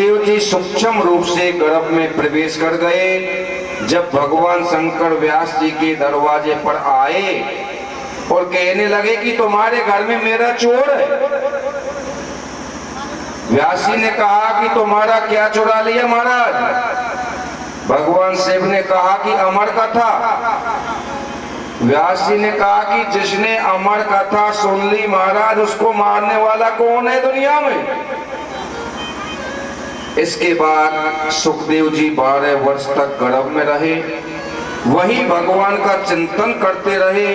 सुखदेव जी सूक्ष्म रूप से गर्भ में प्रवेश कर गए। जब भगवान शंकर व्यास जी के दरवाजे पर आए और कहने लगे कि तुम्हारे घर में मेरा चोर है। व्यास जी ने कहा कि तुम्हारा क्या चुरा लिया महाराज। भगवान शिव ने कहा कि अमर कथा। व्यास जी ने कहा कि जिसने अमर कथा सुन ली महाराज, उसको मारने वाला कौन है दुनिया में। इसके बाद सुखदेव जी 12 वर्ष तक गर्भ में रहे, वही भगवान का चिंतन करते रहे।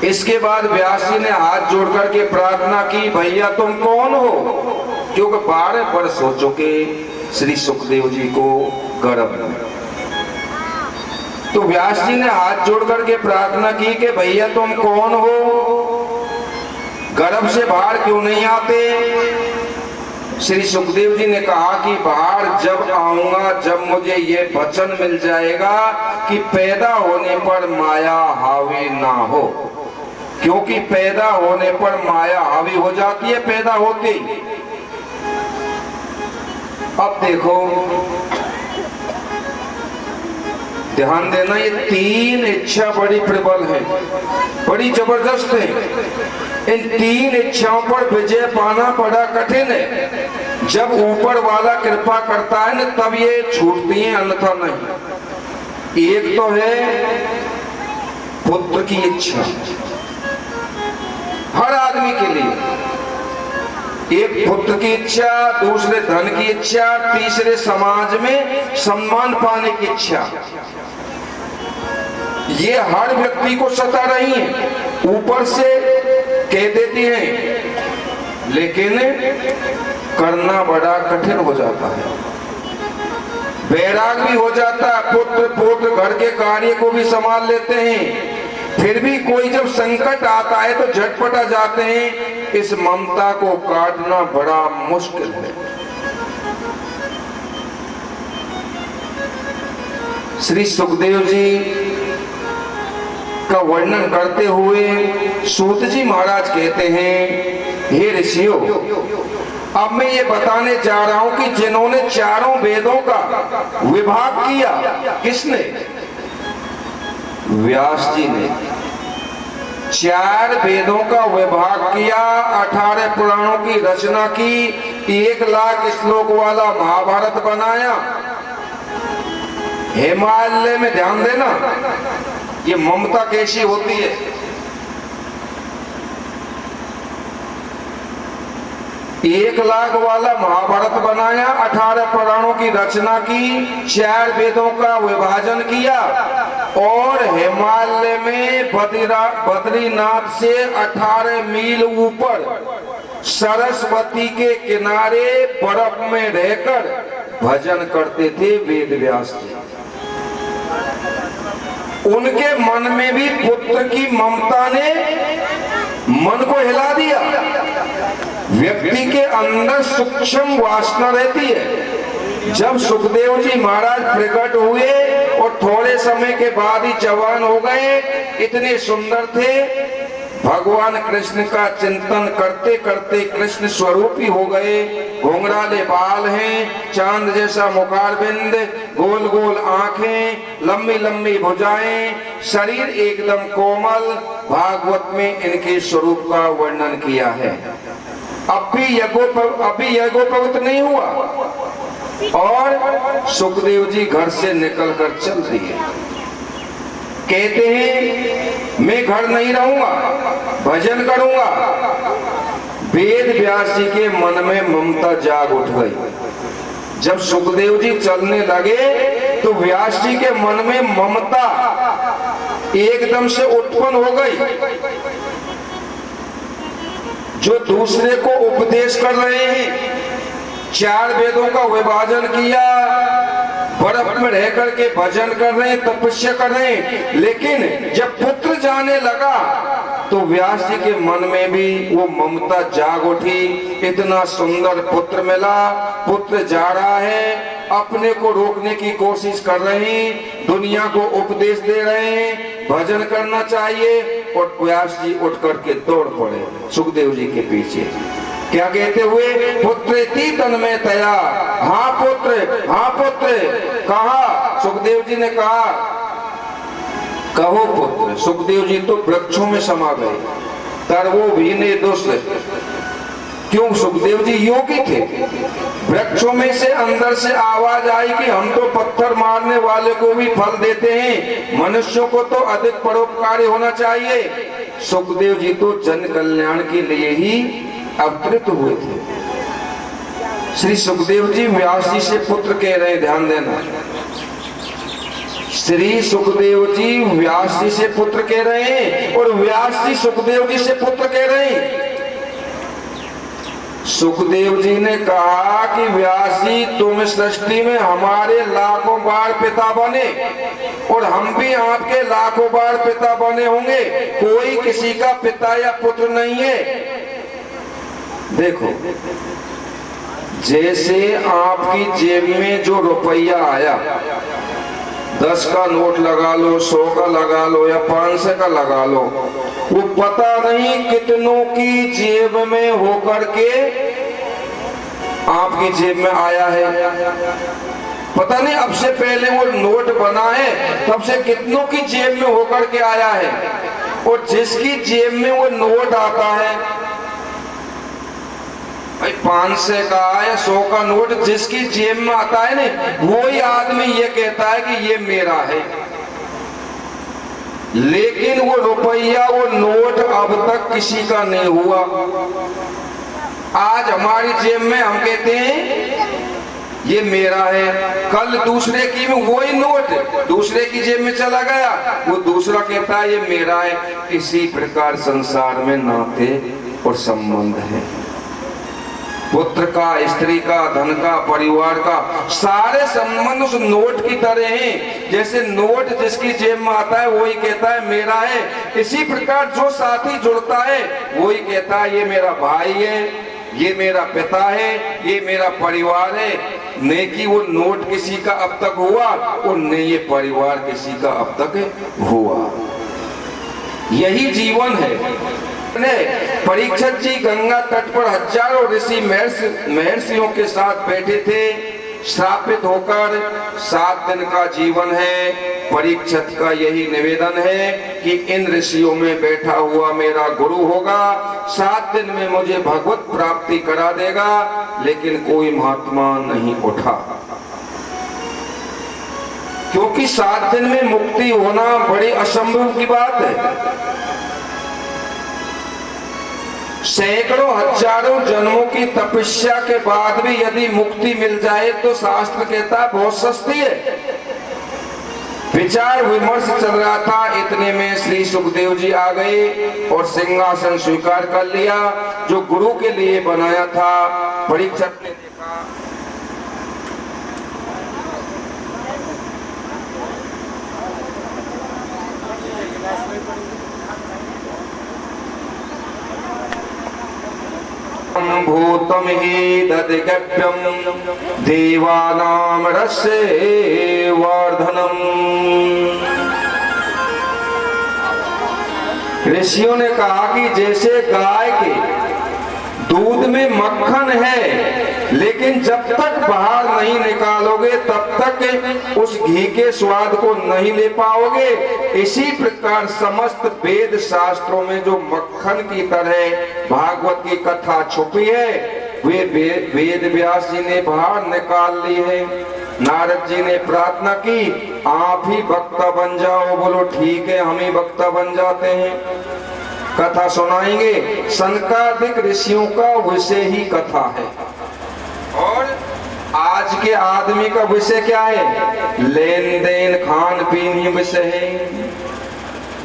इसके बाद व्यास जी ने हाथ जोड़ करके प्रार्थना की, भैया तुम कौन हो, क्योंकि 12 वर्ष हो चुके श्री सुखदेव जी को गर्भ में। तो व्यास जी ने हाथ जोड़ करके प्रार्थना की कि भैया तुम कौन हो, गर्भ से बाहर क्यों नहीं आते। श्री सुखदेव जी ने कहा कि बाहर जब आऊंगा, जब मुझे ये वचन मिल जाएगा कि पैदा होने पर माया हावी ना हो, क्योंकि पैदा होने पर माया हावी हो जाती है पैदा होते ही। अब देखो ध्यान देना, ये 3 इच्छा बड़ी प्रबल है, बड़ी जबरदस्त है। इन 3 इच्छाओं पर विजय पाना बड़ा कठिन है। जब ऊपर वाला कृपा करता है ना, तब ये छूटती है, अन्यथा नहीं। एक तो है पुत्र की इच्छा, हर आदमी के लिए एक पुत्र की इच्छा, दूसरे धन की इच्छा, तीसरे समाज में सम्मान पाने की इच्छा। ये हर व्यक्ति को सता रही है, ऊपर से कह देती हैं, लेकिन करना बड़ा कठिन हो जाता है। वैराग भी हो जाता है, पुत्र पुत्र घर के कार्य को भी संभाल लेते हैं, फिर भी कोई जब संकट आता है तो झटपट आ जाते हैं। इस ममता को काटना बड़ा मुश्किल है। श्री सुखदेव जी का वर्णन करते हुए सूत जी महाराज कहते हैं, हे ऋषियों, अब मैं ये बताने जा रहा हूं कि जिन्होंने चारों वेदों का विभाग किया, किसने? व्यास जी ने 4 वेदों का विभाग किया, 18 पुराणों की रचना की, 1 लाख श्लोक वाला महाभारत बनाया। हिमालय में ध्यान देना, ये ममता कैसी होती है। एक लाख वाला महाभारत बनाया, 18 पुराणों की रचना की, 4 वेदों का विभाजन किया और हिमालय में बद्रीनाथ से 18 मील ऊपर सरस्वती के किनारे बर्फ में रहकर भजन करते थे वेद व्यास जी। उनके मन में भी पुत्र की ममता ने मन को हिला दिया। व्यक्ति के अंदर सूक्ष्म वासना रहती है। जब सुखदेव जी महाराज प्रकट हुए और थोड़े समय के बाद ही जवान हो गए, इतने सुंदर थे, भगवान कृष्ण का चिंतन करते करते कृष्ण स्वरूप ही हो गए। घुंघराले बाल हैं, चांद जैसा मुखारबिंद, गोल गोल आंखें, लंबी लंबी भुजाएं, शरीर एकदम कोमल। भागवत में इनके स्वरूप का वर्णन किया है। अभी यज्ञोपवीत नहीं हुआ और सुखदेव जी घर से निकलकर चल दिए। कहते हैं मैं घर नहीं रहूंगा, भजन करूंगा। वेद व्यास जी के मन में ममता जाग उठ गई। जब सुखदेव जी चलने लगे तो व्यास जी के मन में ममता एकदम से उत्पन्न हो गई। जो दूसरे को उपदेश कर रहे हैं, 4 वेदों का विभाजन किया, बर्फ में रह करके भजन कर रहे हैं, तपस्या कर रहे हैं, लेकिन जब पुत्र जाने लगा तो व्यास जी के मन में भी वो ममता जाग उठी। इतना सुंदर पुत्र मिला, पुत्र जा रहा है, अपने को रोकने की कोशिश कर रहे हैं, दुनिया को उपदेश दे रहे हैं, भजन करना चाहिए। और व्यास जी उठ करके दौड़ पड़े सुखदेव जी के पीछे। क्या कहते हुए? पुत्रेति तन्मय तया, हाँ पुत्र, हाँ पुत्र कहा। सुखदेव जी ने कहा कहो पुत्र। सुखदेव जी तो वृक्षों में समा गए। तरवो भीने दुष्ट, क्यों? सुखदेव जी योगी थे। वृक्षों में से अंदर से आवाज आई कि हम तो पत्थर मारने वाले को भी फल देते हैं, मनुष्यों को तो अधिक परोपकारी होना चाहिए। सुखदेव जी तो जन कल्याण के लिए ही अवतरित हुए थे। श्री सुखदेव जी व्यास जी से पुत्र कह रहे हैं, ध्यान देना। श्री सुखदेव जी व्यास जी से पुत्र कह रहे हैं और व्यास जी सुखदेव जी से पुत्र कह रहे हैं। सुखदेव जी ने कहा कि व्यास जी तुम सृष्टि में हमारे लाखों बार पिता बने और हम भी आपके लाखों बार पिता बने होंगे, कोई किसी का पिता या पुत्र नहीं है। देखो, जैसे आपकी जेब में जो रुपया आया, 10 का नोट लगा लो, 100 का लगा लो या 500 का लगा लो, वो पता नहीं कितनों की जेब में होकर के आपकी जेब में आया है। पता नहीं अब से पहले वो नोट बना है तब से कितनों की जेब में होकर के आया है। और जिसकी जेब में वो नोट आता है, भाई 500 का या 100 का नोट जिसकी जेब में आता है ना, वही आदमी ये कहता है कि ये मेरा है। लेकिन वो रुपया, वो नोट अब तक किसी का नहीं हुआ। आज हमारी जेब में हम कहते हैं ये मेरा है, कल दूसरे की में वही नोट दूसरे की जेब में चला गया, वो दूसरा कहता है ये मेरा है। इसी प्रकार संसार में नाते और संबंध है। पुत्र का, स्त्री का, धन का, परिवार का, सारे संबंध उस नोट की तरह हैं। जैसे नोट जिसकी जेब में आता है वही कहता है मेरा है, इसी प्रकार जो साथी जुड़ता है वही कहता है ये मेरा भाई है, ये मेरा पिता है, ये मेरा परिवार है। नहीं कि वो नोट किसी का अब तक हुआ और न ये परिवार किसी का अब तक हुआ। यही जीवन है। परीक्षित जी गंगा तट पर हजारों ऋषि महर्षियों के साथ बैठे थे, श्रापित होकर। 7 दिन का जीवन है। परीक्षित का यही निवेदन है कि इन ऋषियों में बैठा हुआ मेरा गुरु होगा, 7 दिन में मुझे भगवत प्राप्ति करा देगा। लेकिन कोई महात्मा नहीं उठा, क्योंकि 7 दिन में मुक्ति होना बड़ी असंभव की बात है। सैकड़ों हजारों जन्मों की तपस्या के बाद भी यदि मुक्ति मिल जाए तो शास्त्र कहता है बहुत सस्ती है। विचार विमर्श चल रहा था, इतने में श्री सुखदेव जी आ गए और सिंहासन स्वीकार कर लिया जो गुरु के लिए बनाया था। परीक्षित ने देखा, भूतम ही ददिगभ्यम देवानाम रसे वर्धनम। ऋषियों ने कहा कि जैसे गाय के दूध में मक्खन है, लेकिन जब तक बाहर नहीं निकालोगे तब तक उस घी के स्वाद को नहीं ले पाओगे, इसी प्रकार समस्त वेद शास्त्रों में जो मक्खन की तरह भागवत की कथा छुपी है, वे वेद व्यास जी ने बाहर निकाल ली है। नारद जी ने प्रार्थना की, आप ही वक्ता बन जाओ। बोलो ठीक है, हम ही वक्ता बन जाते हैं, कथा सुनाएंगे। सनकादिक ऋषियों का विषय ही कथा है। और आज के आदमी का विषय क्या है? लेन देन, खान पीन ही विषय है।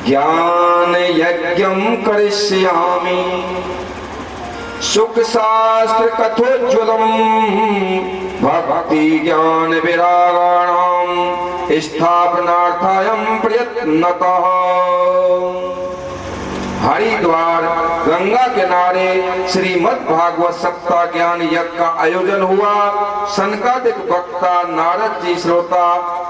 ज्ञान यज्ञम करिष्यामि सुख शास्त्र कथोज्वलम भक्ति ज्ञान विरागाणाम स्थापनार्थायं प्रयत्नतः। हरिद्वार गंगा किनारे श्रीमद् भागवत सप्ताह ज्ञान यज्ञ का आयोजन हुआ। सनकादिक वक्ता, नारद जी श्रोता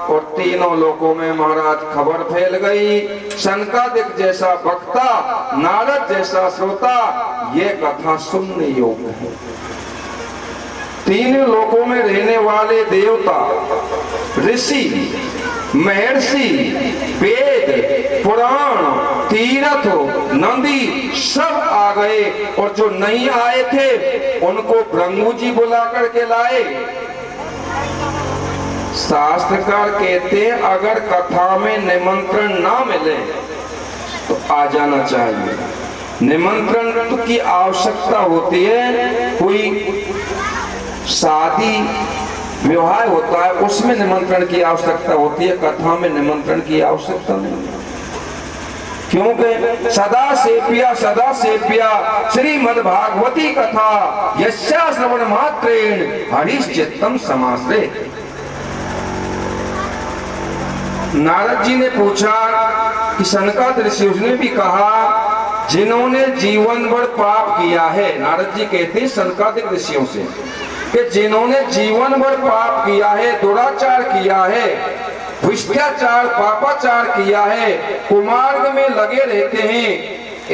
और तीनों लोकों में महाराज खबर फैल गई। सनकादिक जैसा वक्ता, नारद जैसा श्रोता, ये कथा सुनने योग्य है। तीनों लोकों में रहने वाले देवता, ऋषि, महर्षि, वेद, पुराण, तीर्थ, नंदी सब आ गए और जो नहीं आए थे उनको ब्रह्मू जी बुला करके लाए। शास्त्रकार कहते हैं अगर कथा में निमंत्रण ना मिले तो आ जाना चाहिए। निमंत्रण की आवश्यकता होती है, कोई शादी विवाह होता है उसमें निमंत्रण की आवश्यकता होती है, कथा में निमंत्रण की आवश्यकता नहीं। क्योंकि सदा सेव्या श्रीमद् भागवती कथा यस्या श्रवण मात्रेण हरिश्चित्तम समाश्रे। नारद जी ने पूछा कि सनकादिक ऋषि, उसने भी कहा जिन्होंने जीवन भर पाप किया है। नारद जी कहते हैं सनकादिक ऋषियों से कि जिन्होंने जीवन भर पाप किया है, दुराचार किया है, भ्रष्टाचार, पापाचार किया है, कुमार्ग में लगे रहते हैं,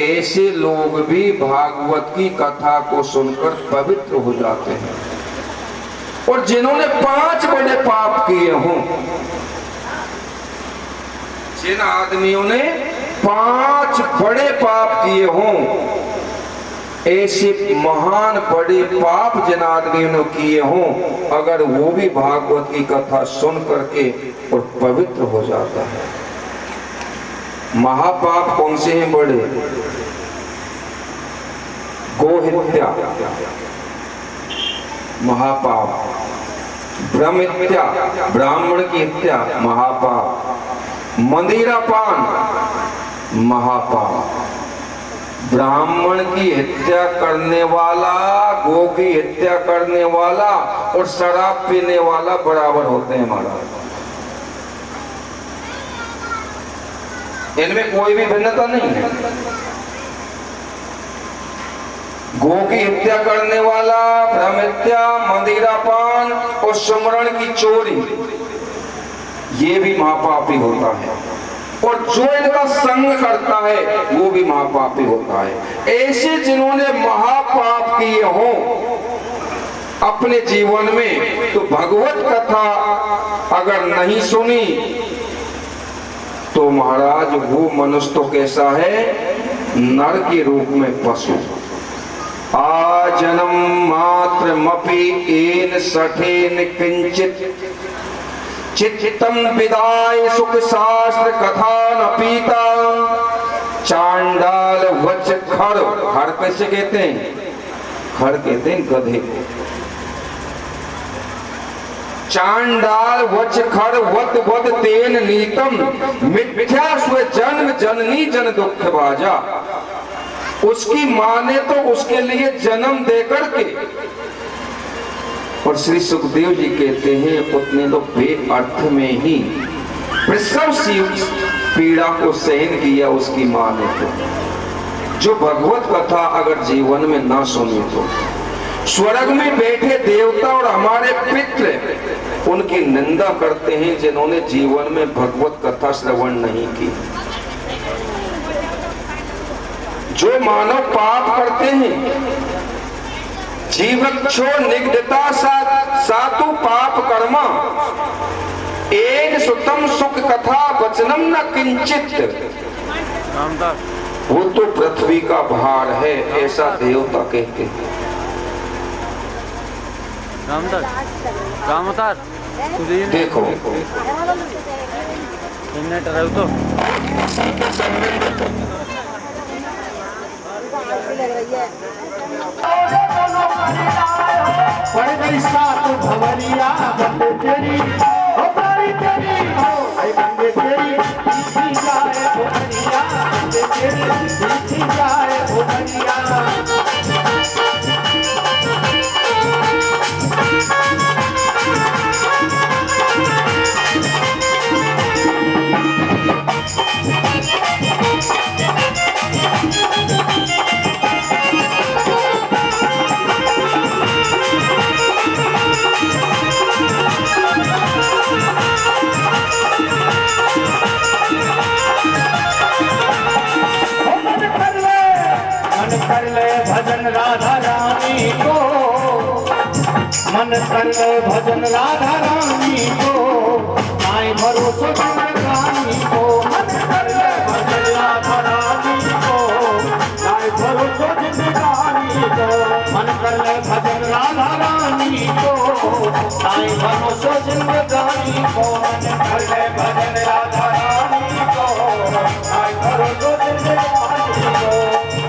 ऐसे लोग भी भागवत की कथा को सुनकर पवित्र हो जाते हैं। और जिन्होंने 5 बड़े पाप किए हों, जिन आदमियों ने 5 बड़े पाप किए हों, ऐसे महान बड़े पाप जिन आदमियों ने किए हों, अगर वो भी भागवत की कथा सुन करके और पवित्र हो जाता है। महापाप कौन से हैं बड़े? गोहत्या महापाप, ब्रह्महत्या, ब्राह्मण की हत्या महापाप, मंदिरापान महापाप, ब्राह्मण की हत्या करने वाला, गो की हत्या करने वाला और शराब पीने वाला बराबर होते हैं महाराज। इनमें कोई भी भिन्नता नहीं है। गो की हत्या करने वाला, ब्रह्म हत्या, मंदिरापान और सुमरण की चोरी, ये भी महापापी होता है। और जो इनका संग करता है वो भी महापापी होता है। ऐसे जिन्होंने महापाप किए हों अपने जीवन में, तो भगवत कथा अगर नहीं सुनी तो महाराज वो मनुष्य तो कैसा है? नर के रूप में पशु। आजन्म मात्र मपि एन सठेन किंचित चित्तम विदाय सुख शास्त्र कथा न पीता। चांडाल वच खर, खर कैसे कहते हैं? खर कहते हैं गधे को। चांडाल वच खर वत वद तेन नीतम मिथ्या स्व जन्म जननी जन दुख बाजा। उसकी मां ने तो उसके लिए जन्म देकर के, और श्री सुखदेव जी कहते हैं उतने तो बेअर्थ में ही प्रसव सी पीड़ा को सहन किया उसकी मां ने। तो जो भगवत कथा अगर जीवन में ना सुनी तो स्वर्ग में बैठे देवता और हमारे पितृ उनकी निंदा करते हैं जिन्होंने जीवन में भगवत कथा श्रवण नहीं की। जो मानव पाप करते हैं, जीवक्षो निगडता सातु पाप कर्मा एक सुतम सुख कथा वचनम न किंचित। वो तो पृथ्वी का भार है, ऐसा देवता कहते हैं। देखो पड़ गई सात भवरिया बंदे तेरी हो तारी तेरी हो आई बंदे तेरी पीछी जाए भवरिया बंदे तेरी पीछी जाए भवरिया। मन कर ले भजन राधा रानी को, नाई भरोसा जिंदगानी को। मन कर ले भजन राधा रानी को, नाई भरोसा जिंदगानी को। मन कर ले भजन राधा रानी को, नाई भरोसा जिंदगानी को। मन कर ले भजन राधा रानी को, नाई भरोसा जिंदगानी को।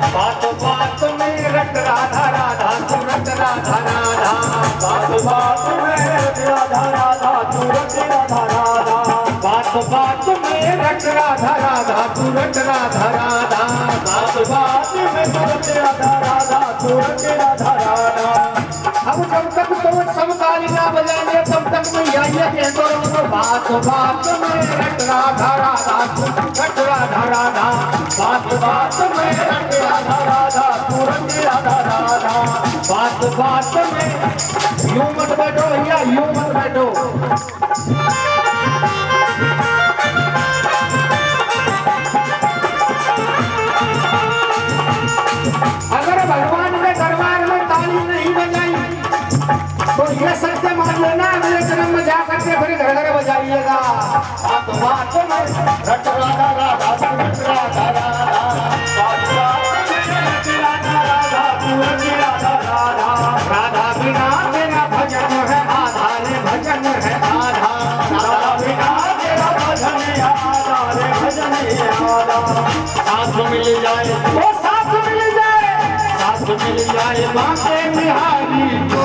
बात बात में रट राधा राधा तू रट राधा राधा। बात बात में रट राधा राधा तू रट राधा राधा। बात बात में रट राधा राधा तू रट राधा राधा। बात बात में रट राधा राधा तू रट राधा राधा। अब जब तक तो सब ताली ना बजाएंगे तब तक मैया ये कह दो तो बात बात में रट राधा राधा तू रट राधा राधा। बात बात में रट राधा राधा तू रट राधा राधा। बात बात में यूं मत बैठो भैया, यूं मत बैठो। अगर भगवान के दरबार में ताली नहीं बजाई तो ये सत्य मान लेना अगले जन्म में जा करके फिर घर घर बजाइएगा। बात बात में रट राधा राधा तू रट राधा राधा। बात बात में रट राधा राधा तू रट राधा राधा। राधा बिना तेरा भजन है आधा रे भजन है आधा। राधा बिना तेरा भजन है आधा रे भजन है आधा। साथ मिल जाए वो साथ मिल जाए, साथ मिल जाए बांके बिहारी को,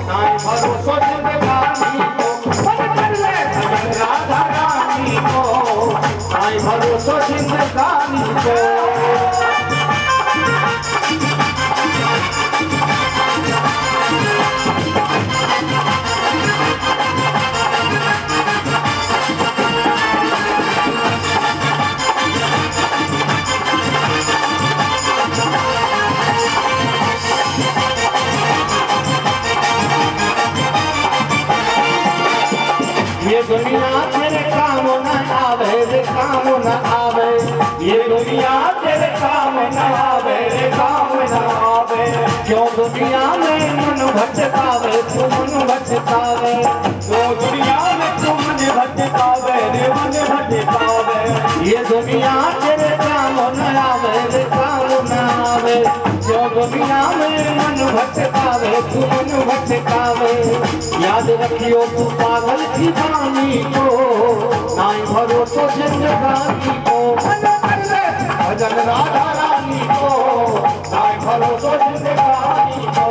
नाई भरोसा जिंदगानी को। मन कर ले भजन राधा रानी को, नाई भरोसा जिंदगानी को। ये दुनिया तेरे काम न आवे रे काम न आवे। ये दुनिया तेरे काम न आवे रे काम न आवे। क्यों दुनिया में मन भटकावे तू मन भटकावे। क्यों दुनिया में तू मन भटकावे रे मन भटकावे। ये दुनिया तेरे काम न आवे रे काम न आवे। क्यों दुनिया में मन भटकावे तू मन भटकावे। याद रखियो तू पागल की वाणी को, नाई भरोसा जिंदगानी को। मन कर ले भजन राधा रानी को, नाई भरोसा जिंदगानी को।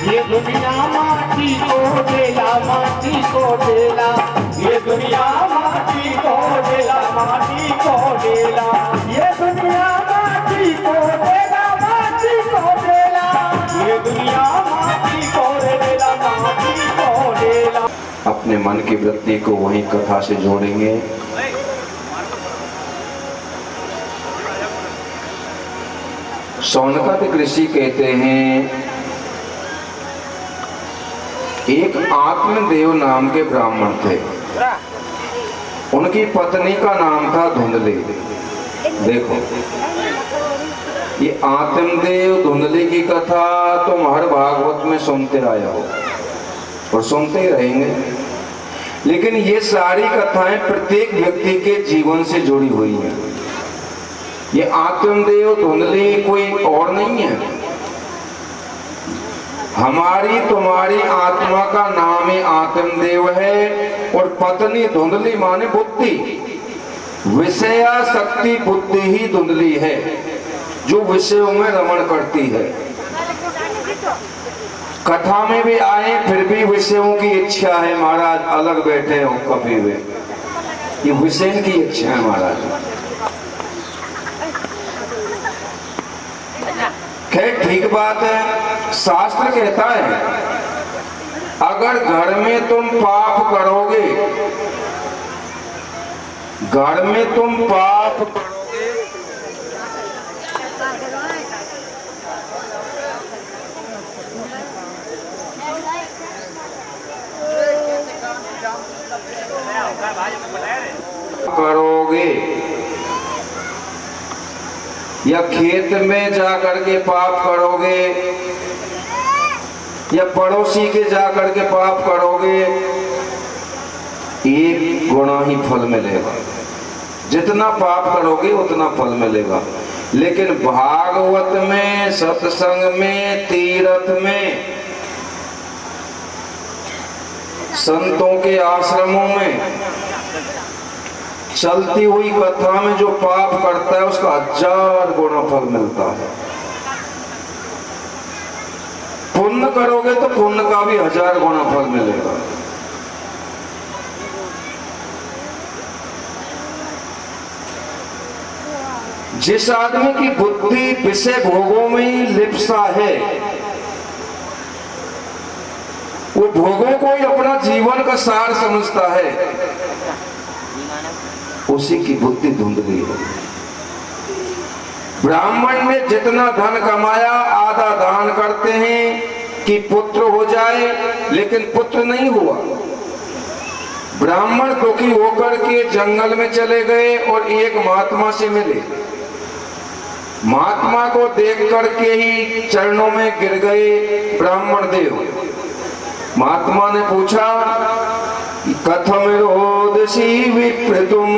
ये दुनिया माटी को डेला माटी को डेला। ये दुनिया माटी को डेला माटी को डेला। ये दुनिया माटी को डेला माटी को डेला। ये दुनिया माटी को डेला माटी को डेला। अपने मन की वृत्ति को वही कथा से जोड़ेंगे। शौनकादिक ऋषि कहते हैं एक आत्मदेव नाम के ब्राह्मण थे, उनकी पत्नी का नाम था धुंधली। देखो ये आत्मदेव धुंधली की कथा तुम हर भागवत में सुनते आए हो और सुनते ही रहेंगे, लेकिन ये सारी कथाएं प्रत्येक व्यक्ति के जीवन से जुड़ी हुई हैं। ये आत्मदेव धुंधली कोई और नहीं है, हमारी तुम्हारी आत्मा का नाम ही आत्मदेव है। और पत्नी धुंधली माने बुद्धि, विषया शक्ति बुद्धि ही धुंधली है जो विषयों में रमण करती है। कथा में भी आए फिर भी विषयों की इच्छा है। महाराज अलग बैठे हो कभी भी, ये विषय की इच्छा है महाराज। खैर ठीक बात है, शास्त्र कहता है अगर घर में तुम पाप करोगे, घर में तुम पाप करोगे करोगे या खेत में जाकर के पाप करोगे या पड़ोसी के जाकर के पाप करोगे, एक गुना ही फल मिलेगा। जितना पाप करोगे उतना फल मिलेगा। लेकिन भागवत में, सत्संग में, तीर्थ में, संतों के आश्रमों में चलती हुई कथा में जो पाप करता है उसका 1000 गुना फल मिलता है। पुण्य करोगे तो पुण्य का भी 1000 गुना फल मिलेगा। जिस आदमी की बुद्धि विषय भोगों में ही लिप्सा है, वो भोगों को ही अपना जीवन का सार समझता है, उसी की बुद्धि धुंधली है। ब्राह्मण ने जितना धन कमाया आधा दान करते हैं कि पुत्र हो जाए, लेकिन पुत्र नहीं हुआ। ब्राह्मण दुखी होकर के जंगल में चले गए और एक महात्मा से मिले। महात्मा को देख करके ही चरणों में गिर गए ब्राह्मण देव। महात्मा ने पूछा, कथम रोदसी विप्रतुम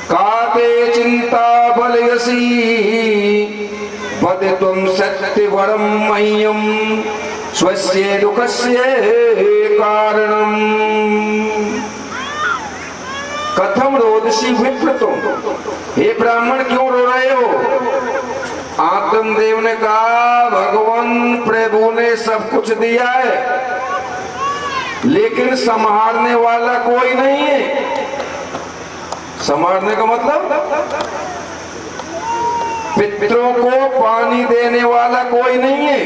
काते चिंता बलयसी वदितुम सत्यवरम मह्यम स्वस्य दुःखस्य कारणम। कथम रोदसी विप्रतुम, हे ब्राह्मण क्यों रो रहे हो? आत्मदेव ने कहा, भगवान प्रभु ने सब कुछ दिया है, लेकिन संभालने वाला कोई नहीं है। संभालने का मतलब पितरों को पानी देने वाला कोई नहीं है।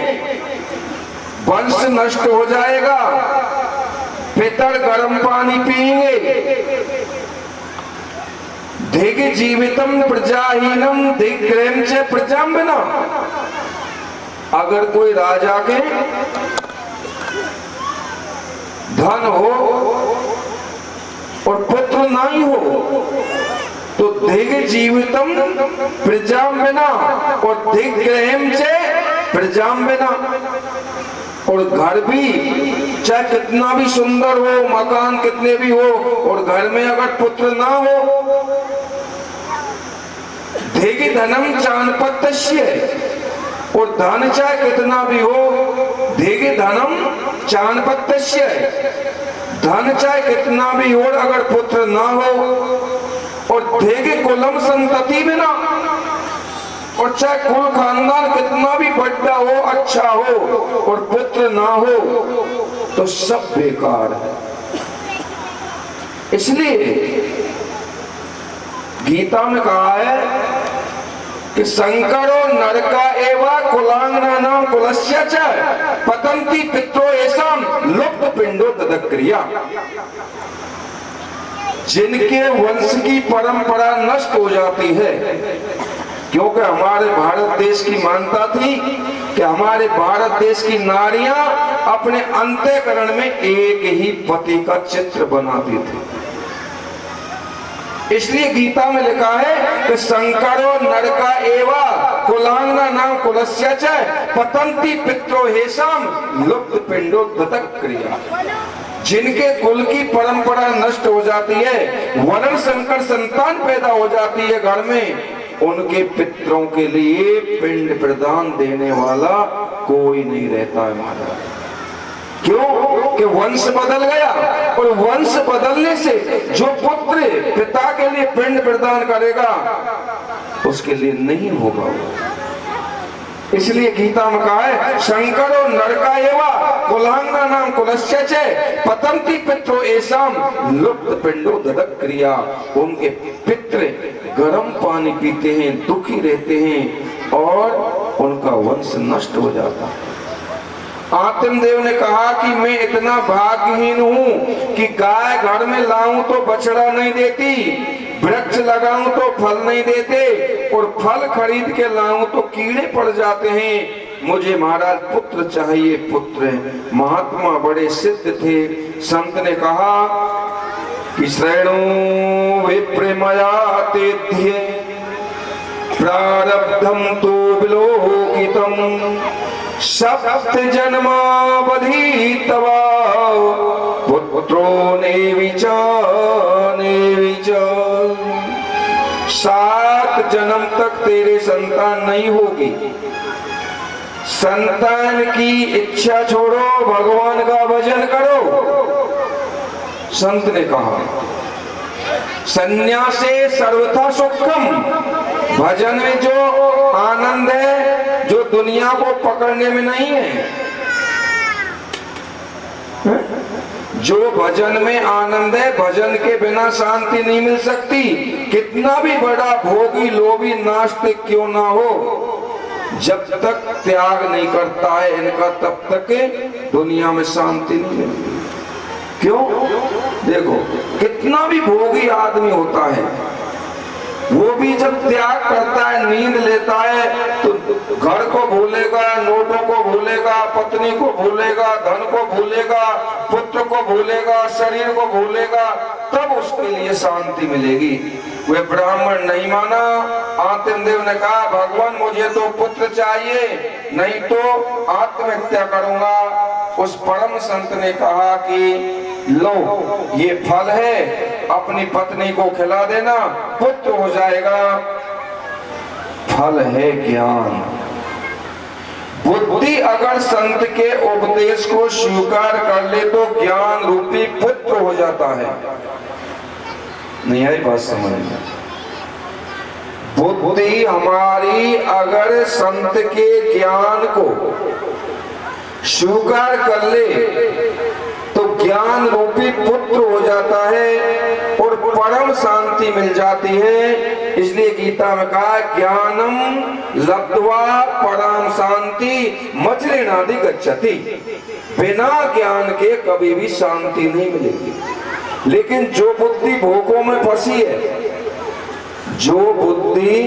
वंश नष्ट हो जाएगा, पितर गर्म पानी पिएंगे। धिग जीवितम प्रजाहीनम धिग्रेम से प्रजाम बिना। अगर कोई राजा के धन हो और पुत्र नहीं हो तो धिग जीवितम प्रजाम बिना और धिग्रेम से प्रजाम बिना। और घर भी चाहे कितना भी सुंदर हो, मकान कितने भी हो, और घर में अगर पुत्र ना हो, धिग धनम चानपत्यस्य, और धन चाहे कितना भी हो, धिग धनम चानपत्यस्य, धन चाहे कितना भी हो अगर पुत्र ना हो, और धिग कुलम संतति बिना, और चाहे कुल खानदान कितना भी बड़ा हो, अच्छा हो, और पुत्र ना हो तो सब बेकार है। इसलिए गीता में कहा है कि संकरो नरका एवं कुलांगना नाम कुलस्य च पतंती पित्रो ऐसाम लुप्त पिंडो तदक्रिया। जिनके वंश की परंपरा नष्ट हो जाती है, क्योंकि हमारे भारत देश की मान्यता थी कि हमारे भारत देश की नारियां अपने अंतःकरण में एक ही पति का चित्र बनाती थी। इसलिए गीता में लिखा है कि संकरो नरका एवा कुलांगना नाम कुलस्य च पतंती पित्रो हेसाम लुप्त पिंडो दतक क्रिया। जिनके कुल की परंपरा नष्ट हो जाती है, वर्ण संकर संतान पैदा हो जाती है घर में, उनके पितरों के लिए पिंड प्रदान देने वाला कोई नहीं रहता है महाराज। क्यों? कि वंश बदल गया, और वंश बदलने से जो पुत्र पिता के लिए पिंड प्रदान करेगा उसके लिए नहीं होगा वो। इसलिए गीता में कहा है शंकरो नरका एवा कुलांगना नाम कुलस्य च पतंती पित्रो ऐसाम लुप्त पिंडो ददक क्रिया। उनके पित्र गर्म पानी पीते हैं, दुखी रहते हैं, और उनका वंश नष्ट हो जाता है। आत्मदेव ने कहा कि मैं इतना भाग्यहीन हूँ कि गाय घर में लाऊं तो बछड़ा नहीं देती, वृक्ष लगाऊं तो फल नहीं देते, और फल खरीद के लाऊं तो कीड़े पड़ जाते हैं। मुझे महाराज पुत्र चाहिए, पुत्र। महात्मा बड़े सिद्ध थे। संत ने कहा कि श्रेणो विप्रेमया तेध्य प्रारब्धम तो विलोकितम सप्त जन्मावधि तवा पुत्रो नेविच 7 जन्म तक तेरे संतान नहीं होगी। संतान की इच्छा छोड़ो, भगवान का भजन करो। संत ने कहा संन्यासे सर्वथा सुखम, भजन में जो आनंद है जो दुनिया को पकड़ने में नहीं है। जो भजन में आनंद है, भजन के बिना शांति नहीं मिल सकती। कितना भी बड़ा भोगी लोभी नास्तिक क्यों ना हो, जब तक त्याग नहीं करता है इनका, तब तक दुनिया में शांति नहीं मिलती। क्यों? देखो कितना भी भोगी आदमी होता है, वो भी जब त्याग करता है, नींद लेता है, तो घर को भूलेगा, नोटों को भूलेगा, पत्नी को भूलेगा, धन को भूलेगा, पुत्र को भूलेगा, शरीर को भूलेगा, तब उसके लिए शांति मिलेगी। वे ब्राह्मण नहीं माना। आत्म देव ने कहा भगवान मुझे तो पुत्र चाहिए, नहीं तो आत्महत्या करूंगा। उस परम संत ने कहा कि लो ये फल है, अपनी पत्नी को खिला देना, पुत्र हो जाएगा। फल है ज्ञान। बुद्धि अगर संत के उपदेश को स्वीकार कर ले तो ज्ञान रूपी पुत्र हो जाता है। नहीं आई बात समझ में? बुद्धि हमारी अगर संत के ज्ञान को स्वीकार कर ले तो ज्ञान रूपी पुत्र हो जाता है और परम शांति मिल जाती है। इसलिए गीता में कहा ज्ञानम लब्ध्वा परम शांति मचलिनादि गच्छति। बिना ज्ञान के कभी भी शांति नहीं मिलेगी। लेकिन जो बुद्धि भोगों में फंसी है, जो बुद्धि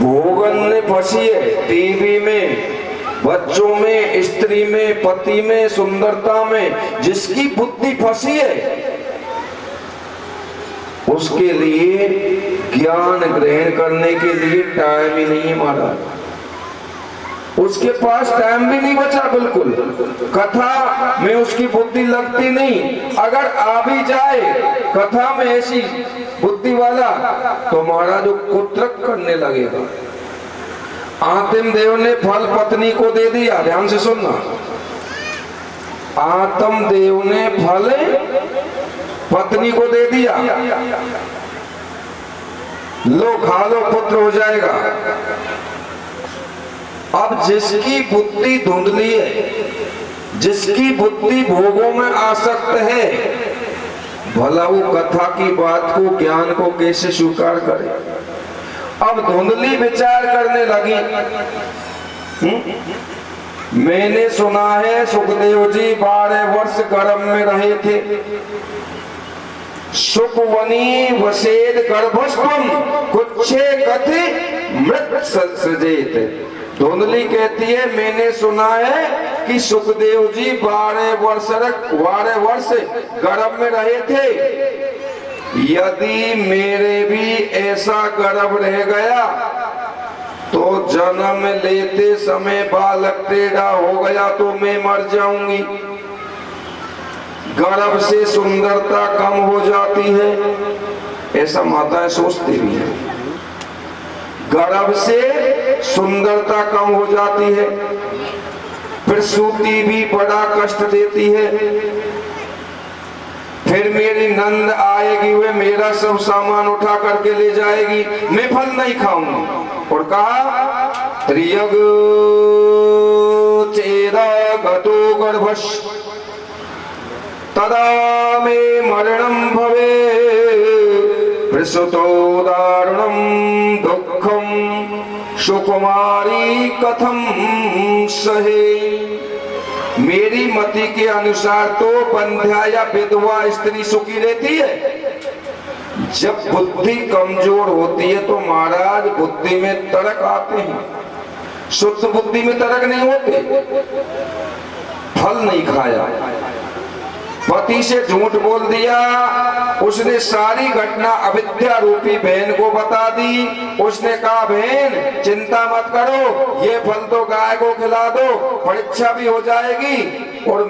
भोगन में फंसी है, टीवी में, बच्चों में, स्त्री में, पति में, सुंदरता में, जिसकी बुद्धि फंसी है उसके लिए ज्ञान ग्रहण करने के लिए टाइम ही नहीं हमारा। उसके पास टाइम भी नहीं बचा। बिल्कुल कथा में उसकी बुद्धि लगती नहीं। अगर आ भी जाए कथा में ऐसी बुद्धि वाला तो महाराज कुत्रक करने लगेगा। आत्म देव ने फल पत्नी को दे दिया, ध्यान से सुनना। आत्म देव ने फल पत्नी को दे दिया, लो खा लो, पुत्र हो जाएगा। अब जिसकी बुद्धि धुंधली है, जिसकी बुद्धि भोगों में आसक्त है, भला वो कथा की बात को, ज्ञान को कैसे स्वीकार करे? अब धुंधली विचार करने लगी। मैंने सुना है सुखदेव जी 12 वर्ष गर्भ में रहे थे। सुखवनी वसेद गर्भस्वम कुच्छे कथि मृत सृजेत। धुंधली कहती है मैंने सुना है कि सुखदेव जी 12 वर्ष गर्भ में रहे थे। यदि मेरे भी ऐसा गर्भ रह गया तो जन्म लेते समय बालक टेढ़ा हो गया तो मैं मर जाऊंगी। गर्भ से सुंदरता कम हो जाती है, ऐसा माताएं सोचती भी है। गर्भ से सुंदरता कम हो जाती है, प्रसूति भी बड़ा कष्ट देती है। फिर मेरी नंद आएगी, वे मेरा सब सामान उठा करके ले जाएगी, मैं फल नहीं खाऊंगी। और कहा त्रियग चेदा गतो गर्भश तदा में मरणम भवे प्रसूतो दारुणम दुखम सुकुमारी कथम सहे। मेरी मति के अनुसार तो बंध्या या विधवा स्त्री सुखी रहती है। जब बुद्धि कमजोर होती है तो महाराज बुद्धि में तर्क आते हैं। शुद्ध बुद्धि में तर्क नहीं होते। फल नहीं खाया, पति से झूठ बोल दिया, उसने सारी घटना अविद्या रूपी बहन को बता दी। उसने कहा बहन चिंता मत करो, ये फल तो गाय को खिला दो, परीक्षा भी हो जाएगी और